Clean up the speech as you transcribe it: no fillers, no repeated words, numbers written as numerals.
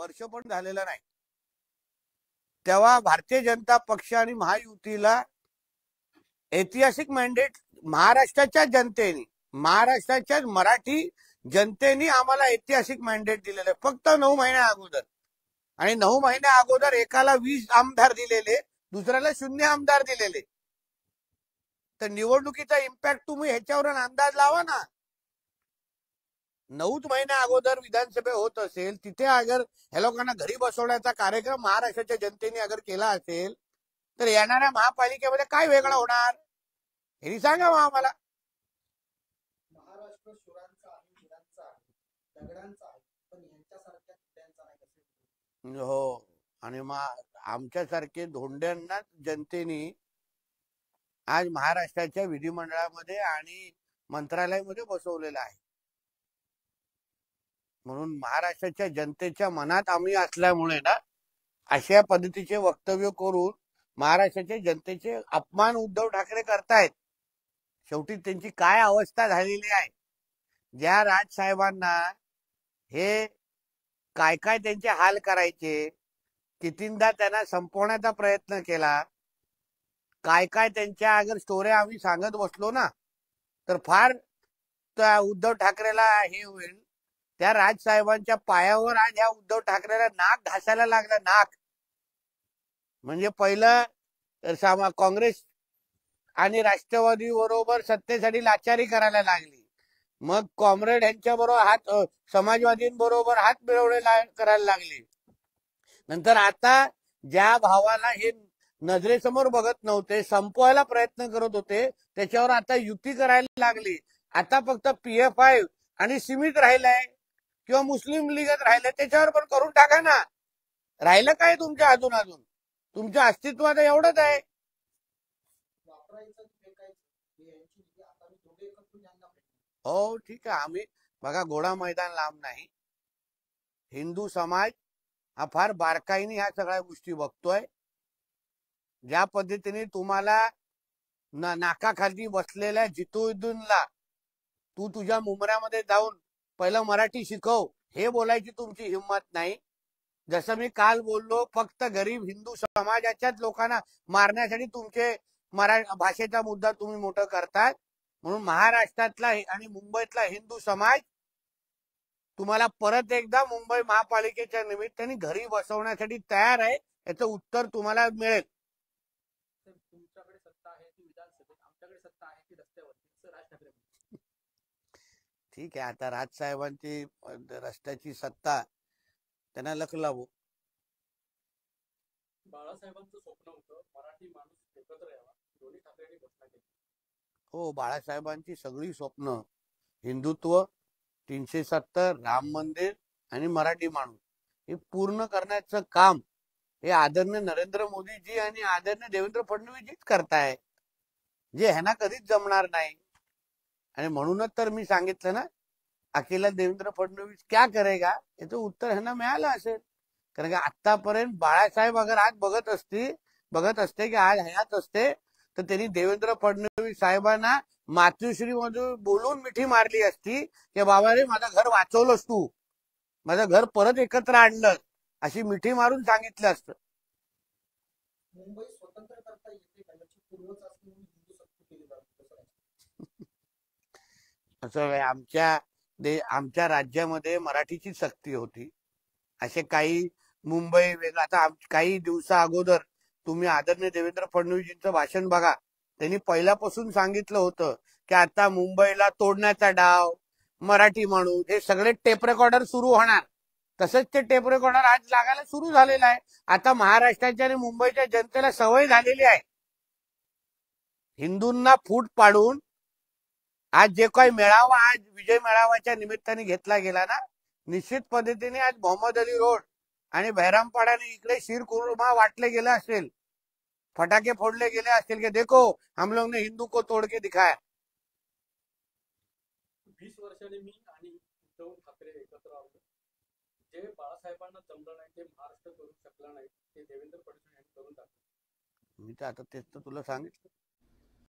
वर्ष पण झालेलं नाही, तेव्हा भारतीय जनता पक्ष आणि महायुतीला ऐतिहासिक मॅन्डेट महाराष्ट्राच्या जनतेने, महाराष्ट्राच्या मराठी जनतेने आम्हाला ऐतिहासिक मॅन्डेट दिलेलं आहे फक्त 9 महिन्या अगोदर. आणि 9 महिन्या अगोदर एकाला 20 आमदार दिलेले, दुसऱ्याला 0 आमदार दिलेले. तर निवडणुकीचा इम्पॅक्ट तुम्ही ह्याच्यावर अंदाज लावा ना. 9 महिन्या अगोदर विधानसभा होत असेल, तिथे अगर ह्या लोकांना घरी बसवण्याचा कार्यक्रम महाराष्ट्राच्या जनतेने अगर केला असेल तर येणाऱ्या महापालिकेमध्ये काय वेगळं होणार हे सांगा मग आम्हाला. महाराष्ट्र शुरांचा आहे, मुलांचा आहे, दगडांचा आहे, पण यांच्यासारख्या धोंड्यांचा नाही. हो, आणि मग आमच्यासारखे धोंड्यांना जनतेने आज महाराष्ट्राच्या विधिमंडळामध्ये आणि मंत्रालयामध्ये बसवलेलं आहे. म्हणून महाराष्ट्राच्या जनतेच्या मनात आम्ही असल्यामुळे ना अशा पद्धतीचे वक्तव्य करून महाराष्ट्राच्या जनतेचे अपमान उद्धव ठाकरे करतायत. शेवटी त्यांची काय अवस्था झालेली आहे, ज्या राजसाहेबांना हे काय काय त्यांचे हाल करायचे, कितींदा त्यांना संपवण्याचा प्रयत्न केला, काय काय त्यांच्या अगर स्टोऱ्या आम्ही सांगत बसलो ना तर फार उद्धव ठाकरेला हे होईल. त्या राजसाहेबांच्या पायावर आज ह्या उद्धव ठाकरेला नाक घासायला लागलं, नाक. म्हणजे पहिलं काँग्रेस आणि राष्ट्रवादी बरोबर सत्तेसाठी लाचारी करायला लागली, मग कॉम्रेड यांच्या बरोबर समाजवादींबरोबर हात मिळवणे करायला लागली. नंतर आता ज्या भावाला हे नजरेसमोर बघत नव्हते, संपवायला प्रयत्न करत होते, त्याच्यावर आता युती करायला लागली. आता फक्त PF-I आणि सीमित राहिलाय किंवा मुस्लिम लीगच राहिलंय, त्याच्यावर पण करून टाका ना. राहिलं काय तुमच्या अजून तुमच्या अस्तित्वात एवढंच आहे. हो ठीक आहे, आम्ही बघा घोडा मैदान लांब नाही. हिंदू समाज हा फार बारकाईने ह्या सगळ्या गोष्टी बघतोय. ज्या पद्धतीने तुम्हाला नाकाखाली बसलेल्या जितुद्दीनला तू तुझ्या मुंबऱ्यामध्ये जाऊन पहिलं मराठी शिकव हे बोलायची तुमची हिंमत नाही. जसं मी काल बोललो, फक्त गरीब हिंदू समाजाच्याच लोकांना मारण्यासाठी तुमचे भाषेचा मुद्दा तुम्ही मोठं करतात. म्हणून महाराष्ट्रातला आणि मुंबईतला हिंदू समाज तुम्हाला परत एकदा मुंबई महापालिकेच्या निमित्ताने घरी बसवण्यासाठी तयार आहे. याचं उत्तर तुम्हाला मिळेल. तुमच्याकडे सत्ता आहे ती विधानसभेत, आमच्याकडे सत्ता आहे ती रस्त्यावरती, राज ठाकरे. ठीक आहे, आता राजसाहेबांची रस्त्याची सत्ता त्यांना लखलावू. बाळासाहेबांचं स्वप्न होतं मराठी माणूस एकत्र यावा, दोन्ही ठाकरेंनी घोषणा केली. हो, बाळासाहेबांची सगळी स्वप्न, हिंदुत्व, 370, राम मंदिर आणि मराठी माणूस हे पूर्ण करण्याचं काम हे आदरणीय नरेंद्र मोदीजी आणि आदरणीय देवेंद्र फडणवीसजीच करताय, जे ह्यांना कधीच जमणार नाही. आणि म्हणूनच तर मी सांगितलं ना, अकेला देवेंद्र फडणवीस क्या करेगा याचं उत्तर ह्यांना मिळालं असेल. कारण की आतापर्यंत बाळासाहेब अगर आज बघत असते की आज हयात असते तर त्यांनी देवेंद्र फडणवीस साहेबांना मातृश्री मधून बोलून मिठी मारली असती की बाबा रे माझं घर वाचवलंस तू, माझं घर परत एकत्र आणलं, अशी मिठी मारून सांगितलं असतं. मुंबई स्वतंत्र करता येते का याची पूर्वचाचणी हिंदू सक्ती केली जाते. असं आमच्या राज्यामध्ये मराठीची सक्ती होती. असे काही मुंबई वेगळं. आता काही दिवसा अगोदर तुम्ही आदरणीय देवेंद्र फडणवीसजींचं भाषण बघा. त्यांनी पहिल्यापासून सांगितलं होतं की आता मुंबईला तोडण्याचा डाव, मराठी माणूस, हे सगळे टेप रेकॉर्डर सुरू होणार. तसंच ते टेप रेकॉर्डर आज लागायला सुरू झालेलं आहे. आता महाराष्ट्राच्या आणि मुंबईच्या जनतेला सवय झालेली आहे हिंदूंना फूट पाडून. आज जे काही मेळावा आज विजय मेळाव्याच्या निमित्ताने घेतला गेला ना, निश्चित पद्धतीने आज मोहम्मद अली रोड आणि बहरामपाड्याने इकडे शीरकुर्मा वाटले गेले असेल, फटाके फोडले गेले असतील की देखो हम लोग ने हिंदू को तोड के दिखाया. 20 वर्षांनी मी आणि उद्धव ठाकरे एकत्र आलो. जे बाळासाहेबांना जमलं नाही, ते महाराष्ट्र करू शकला नाही, ते देवेंद्र फडणवीस यांनी करून टाकलं. मी तर आता तेच तर तुला सांगितलं.